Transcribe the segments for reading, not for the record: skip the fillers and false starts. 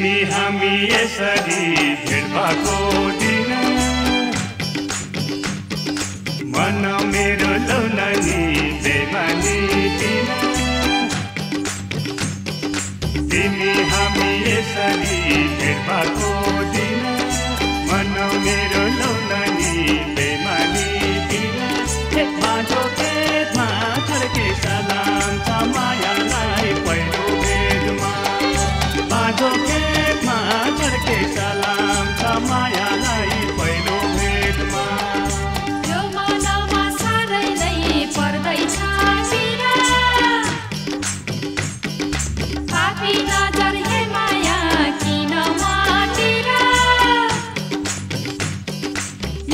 तिमी हामी यसरी भेट भएको दिन मन मेरो लौनानी बेमानी दिन तिमी हामी यसरी भेट भएको दिन मन मेरो लौनानी बेमानी दिन बाटो खेतमा छड्के सलाम छ मायालाई पहिलो भेटमा बाटो खेतमा छड्के सलाम छ मायालाई पहिलो भेटमा यो मनमा साह्रै नै पर्दैछ पिरा पापी नजर हे माया किन मातिर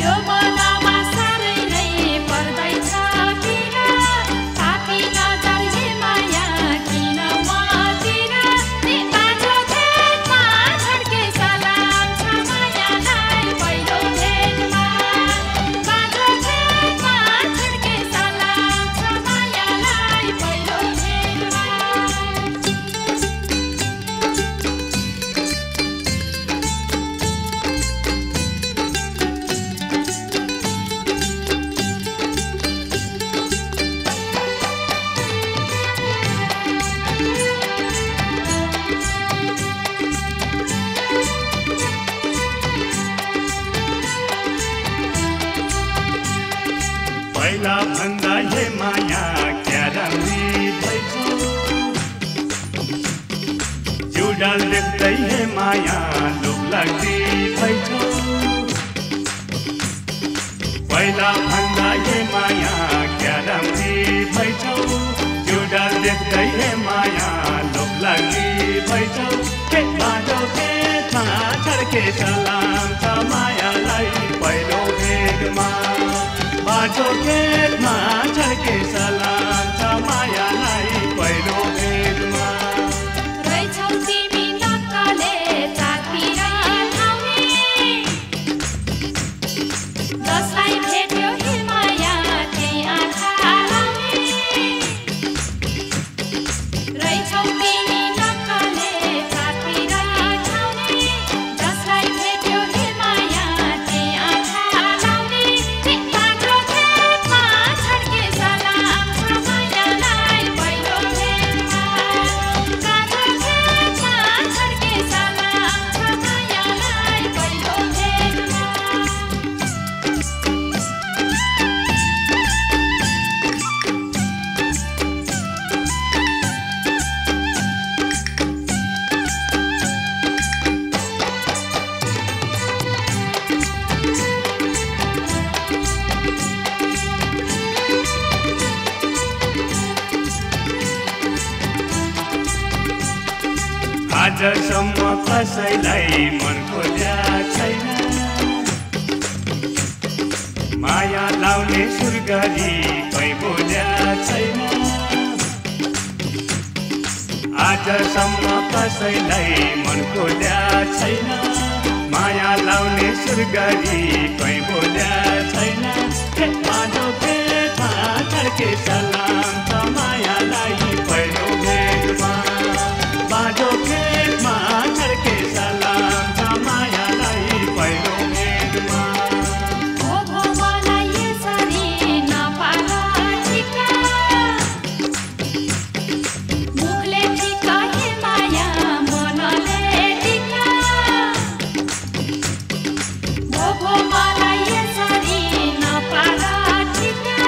यो मनमा साह्रै नै पर्दैछ पिरा पापी नजर हे माया किन मातिर बाटो खेतमा छड्के सलाम छ मायालाई पहिलो भेटमा बाटो खेतमा छड्के सलाम छ मायालाई पहिलो भेटमा पहिला भन्दा हे माया क्या राम्री भइछौ जुडाल देख्दै हे माया लोभ लाग्दी भइछौ पहिला भन्दा हे माया क्या राम्री भइछौ जुडाल देख्दै हे माया लोभ लाग्दी भइछौ बाटो खेतमा छड्के सलाम छ मायालाई पहिलो भेटमा बाटो खेतमा छड्के सलाम छ मायालाई पहिलो भेटमा रैछौ तिमी नक्कले चातिर ठाउने जसलाई भेट्यो हे माया त्यही आँखा लाउने रैछौ तिमी नक्कले चातिर ठाउने जसलाई भेट्यो हे माया त्यही आँखा लाउने बाटो खेतमा छड्के सलाम छ मायालाई पहिलो भेटमा बाटो खेतमा छड्के सलाम छ मायालाई पहिलो भेटमा आजसम्म कसैलाई मन खोज्या छैन माया लाउने सुरगरी कोही बोल्या छैन आजसम्म कसैलाई मन खोज्या छैन माया लाउने सुरगरी कोही बोल्या छैन बाटो खेतमा छड्के सलाम छ मायालाई पहिलो भेटमा बाटो खेतमा छड्के सलाम छ मायालाई पहिलो भेटमा हो मलाई यसरी नपार ठिका मुखले ठिका हे माया मनले ठिका हो मलाई यसरी नपार ठिका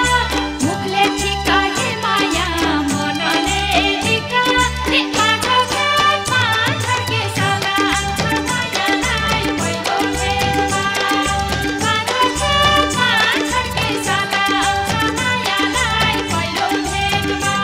मुखले ठिका हे माया मनले ठिका बाटो खेतमा छड्के सलाम छ मायालाई पहिलो भेटमा बाटो खेतमा छड्के सलाम छ मायालाई पहिलो भेटमा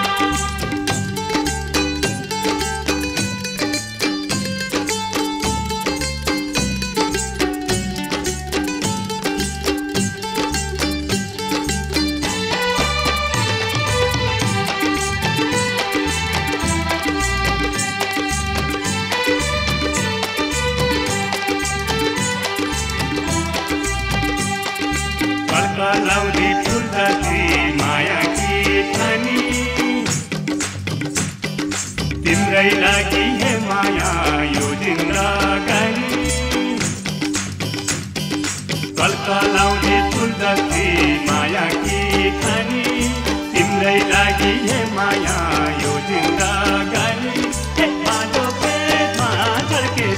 कल्कलाउदी फुलदाती माया की ठानी तिम्रै लागि हे माया यो जिन्दगी कलकलाउने तुलसी माया कि खानी तिम्रै लागि हे माया यो जिन्दगानी माझो पेटमा झर्के